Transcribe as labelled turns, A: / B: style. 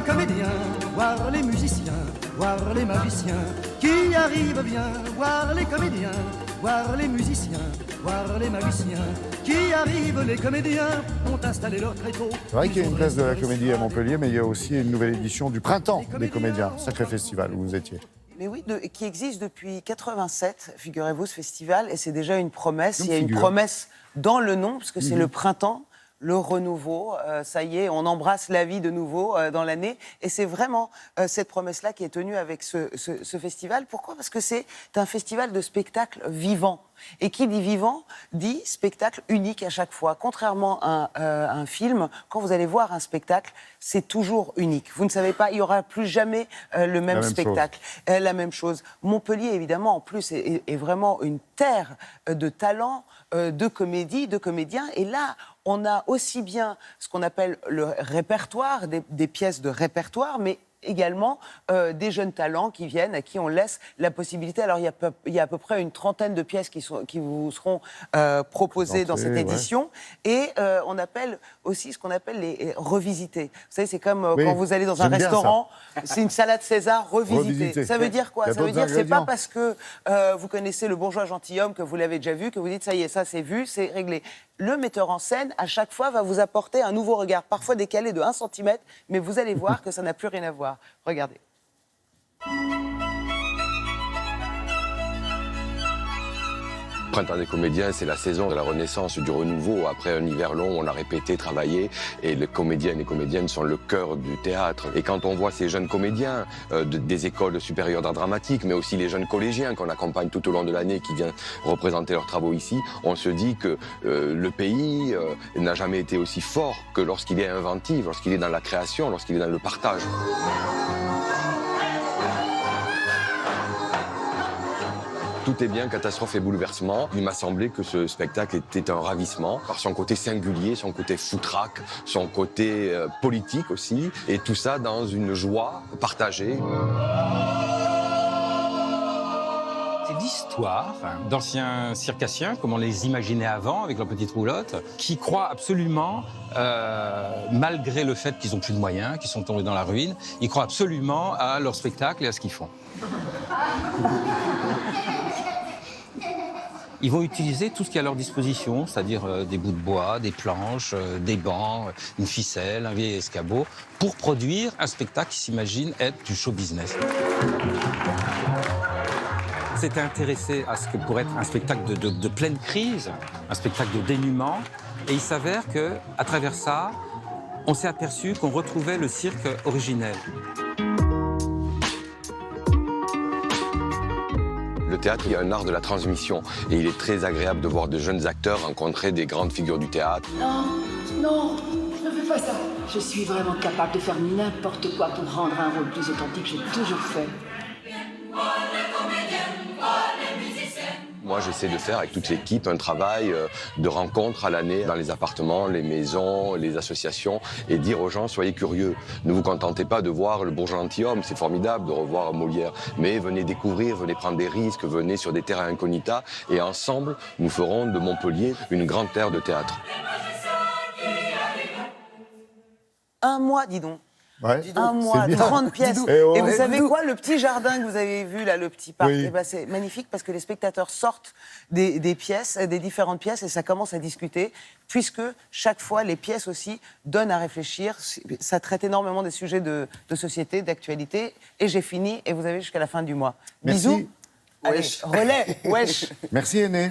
A: comédiens, voir les musiciens, voir les magiciens qui arrivent bien, voir les comédiens, voir les musiciens, voir les magiciens qui arrivent, les comédiens ont installé leur tréteau.
B: C'est vrai qu'il y a une place de la comédie à Montpellier, mais il y a aussi une nouvelle édition du Printemps des comédiens, sacré festival où vous étiez.
C: Mais oui, qui existe depuis 87, figurez-vous, ce festival, et c'est déjà une promesse.
B: Une
C: Il y a
B: figure.
C: une promesse dans le nom, parce que c'est le printemps, le renouveau, ça y est, on embrasse la vie de nouveau dans l'année, et c'est vraiment cette promesse-là qui est tenue avec ce festival. Pourquoi ? Parce que c'est un festival de spectacles vivants. Et qui dit vivant, dit spectacle unique à chaque fois. Contrairement à un film, quand vous allez voir un spectacle, c'est toujours unique. Vous ne savez pas, il n'y aura plus jamais le même spectacle. La même chose. Montpellier, évidemment, en plus, est vraiment une terre de talent, de comédie, de comédiens. Et là, on a aussi bien ce qu'on appelle le répertoire, des pièces de répertoire, mais également des jeunes talents qui viennent, à qui on laisse la possibilité. Alors, il y a à peu près une trentaine de pièces qui vous seront proposées dans cette édition. Et on appelle aussi ce qu'on appelle les revisités. Vous savez, c'est comme quand vous allez dans un restaurant, c'est une salade César revisitée. Ça veut dire quoi ? Ça veut dire que c'est pas parce que vous connaissez le bourgeois gentilhomme, que vous l'avez déjà vu, que vous dites, ça y est, ça c'est vu, c'est réglé. Le metteur en scène, à chaque fois, va vous apporter un nouveau regard, parfois décalé de 1 cm, mais vous allez voir que ça n'a plus rien à voir. Regardez.
D: Printemps des comédiens, c'est la saison de la renaissance, du renouveau. Après un hiver long, on a répété, travaillé, et les comédiennes et comédiennes sont le cœur du théâtre. Et quand on voit ces jeunes comédiens des écoles supérieures d'art dramatique, mais aussi les jeunes collégiens qu'on accompagne tout au long de l'année, qui viennent représenter leurs travaux ici, on se dit que le pays n'a jamais été aussi fort que lorsqu'il est inventif, lorsqu'il est dans la création, lorsqu'il est dans le partage. Tout est bien, catastrophe et bouleversement. Il m'a semblé que ce spectacle était un ravissement par son côté singulier, son côté foutraque, son côté politique aussi, et tout ça dans une joie partagée.
E: C'est l'histoire d'anciens circassiens, comme on les imaginait avant, avec leurs petites roulottes, qui croient absolument, malgré le fait qu'ils n'ont plus de moyens, qu'ils sont tombés dans la ruine, ils croient absolument à leur spectacle et à ce qu'ils font. Ils vont utiliser tout ce qui est à leur disposition, c'est-à-dire des bouts de bois, des planches, des bancs, une ficelle, un vieil escabeau, pour produire un spectacle qui s'imagine être du show business. S'était intéressé à ce que pourrait être un spectacle de pleine crise, un spectacle de dénuement, et il s'avère qu'à travers ça, on s'est aperçu qu'on retrouvait le cirque originel.
D: Le théâtre, il y a un art de la transmission et il est très agréable de voir de jeunes acteurs rencontrer des grandes figures du théâtre.
F: Non, non, je ne fais pas ça. Je suis vraiment capable de faire n'importe quoi pour rendre un rôle plus authentique, j'ai toujours fait.
D: Moi, j'essaie de faire avec toute l'équipe un travail de rencontre à l'année dans les appartements, les maisons, les associations et dire aux gens, soyez curieux. Ne vous contentez pas de voir le bourgeois gentilhomme, c'est formidable de revoir Molière, mais venez découvrir, venez prendre des risques, venez sur des terrains incognita et ensemble, nous ferons de Montpellier une grande terre de théâtre.
C: Un mois, dis donc.
B: Ouais.
C: Un mois, 30 pièces.
B: Et
C: vous savez quoi, le petit jardin que vous avez vu, là, le petit parc,
B: Oui.
C: eh ben, c'est magnifique parce que les spectateurs sortent des pièces, des différentes pièces, et ça commence à discuter, puisque chaque fois, les pièces aussi donnent à réfléchir. Ça traite énormément des sujets de société, d'actualité. Et j'ai fini, et vous avez jusqu'à la fin du mois.
B: Merci.
C: Bisous. Allez, relais, wesh.
B: Merci Aîné.